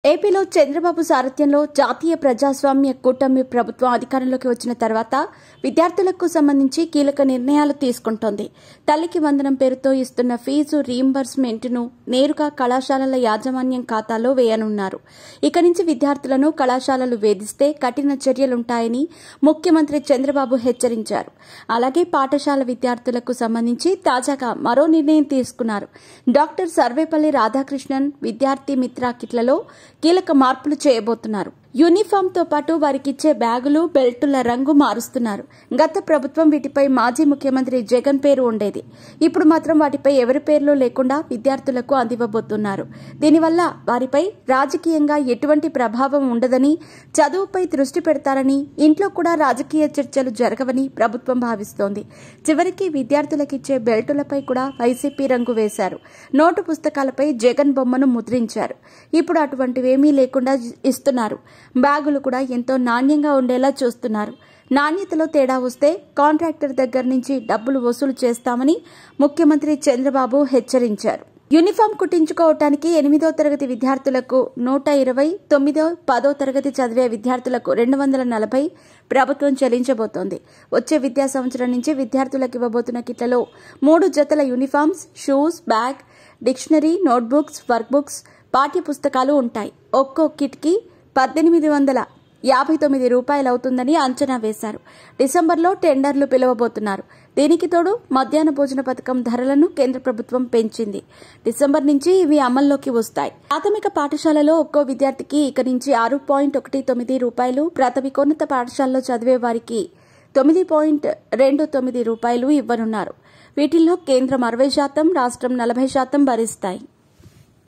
ఏపీలో చంద్రబాబు సారథ్యంలో జాతీయ ప్రజాస్వామ్య కూటమి ప్రభుత్వం అధికారంలోకి వచ్చిన తర్వాత విద్యార్థులకు సంబంధించి కీలక నిర్ణయాలు తీసుకుంటోంది. తల్లికి వందనం పేరుతో ఇస్తున్న ఫీజు రీయింబర్స్మెంట్ ను నేరుగా కళాశాలల యాజమాన్యం ఖాతాలో వేయనున్నారు. ఇక నుంచి విద్యార్థులను కళాశాలలు వేధిస్తే కఠిన చర్యలుంటాయని ముఖ్యమంత్రి చంద్రబాబు హెచ్చరించారు. అలాగే పాఠశాల విద్యార్థులకు సంబంధించి తాజాగా మరో నిర్ణయం తీసుకున్నారు. డాక్టర్ సర్వేపల్లి రాధాకృష్ణన్ విద్యార్థి మిత్ర కిట్లలో కీలక మార్పులు చేయబోతున్నారు. యూనిఫామ్ తో పాటు వారికిచ్చే బ్యాగులు, బెల్టుల రంగు మారుస్తున్నారు. గత ప్రభుత్వం వీటిపై మాజీ ముఖ్యమంత్రి జగన్ పేరు ఉండేది. ఇప్పుడు మాత్రం వాటిపై ఎవరి పేర్లు లేకుండా విద్యార్థులకు అందివ్వబోతున్నారు. దీనివల్ల వారిపై రాజకీయంగా ఎటువంటి ప్రభావం ఉండదని, చదువుపై దృష్టి పెడతారని, ఇంట్లో కూడా రాజకీయ చర్చలు జరగవని ప్రభుత్వం భావిస్తోంది. చివరికి విద్యార్థులకిచ్చే బెల్టులపై కూడా వైసీపీ రంగు వేశారు. నోటు పుస్తకాలపై జగన్ బొమ్మను ముద్రించారు. ఇప్పుడు అటువంటివేమీ లేకుండా ఇస్తున్నారు. బ్యాగులు కూడా ఎంతో నాణ్యంగా ఉండేలా చూస్తున్నారు. నాణ్యతలో తేడా వస్తే కాంట్రాక్టర్ దగ్గర నుంచి డబ్బులు వసూలు చేస్తామని ముఖ్యమంత్రి చంద్రబాబు హెచ్చరించారు. యూనిఫామ్ కుట్టించుకోవటానికి 8వ తరగతి విద్యార్థులకు 120, 9, 10వ తరగతి చదివే విద్యార్థులకు 240 ప్రభుత్వం చెల్లించబోతోంది. వచ్చే విద్యా సంవత్సరం నుంచి విద్యార్థులకు ఇవ్వబోతున్న కిట్లలో 3 జతల uniforms, shoes, bag, dictionary, notebooks, work books, పాఠ్య పుస్తకాలు ఉంటాయి. ఒక్కో కిట్కి 1859 రూపాయలవుతుందని అంచనా వేశారు. డిసెంబర్లో టెండర్లు పిలువబోతున్నారు. దీనికి తోడు మధ్యాహ్న భోజన పథకం ధరలను కేంద్ర ప్రభుత్వం పెంచింది. డిసెంబర్ నుంచి ఇవి అమల్లోకి వస్తాయి. ప్రాథమిక పాఠశాలలో ఒక్కో విద్యార్థికి ఇక నుంచి 6.19 రూపాయలు, ప్రాథమికోన్నత పాఠశాలలో చదివే వారికి 9.29 రూపాయలు ఇవ్వనున్నారు. వీటిల్లో కేంద్రం 60%, రాష్ట్రం 40% భరిస్తాయి.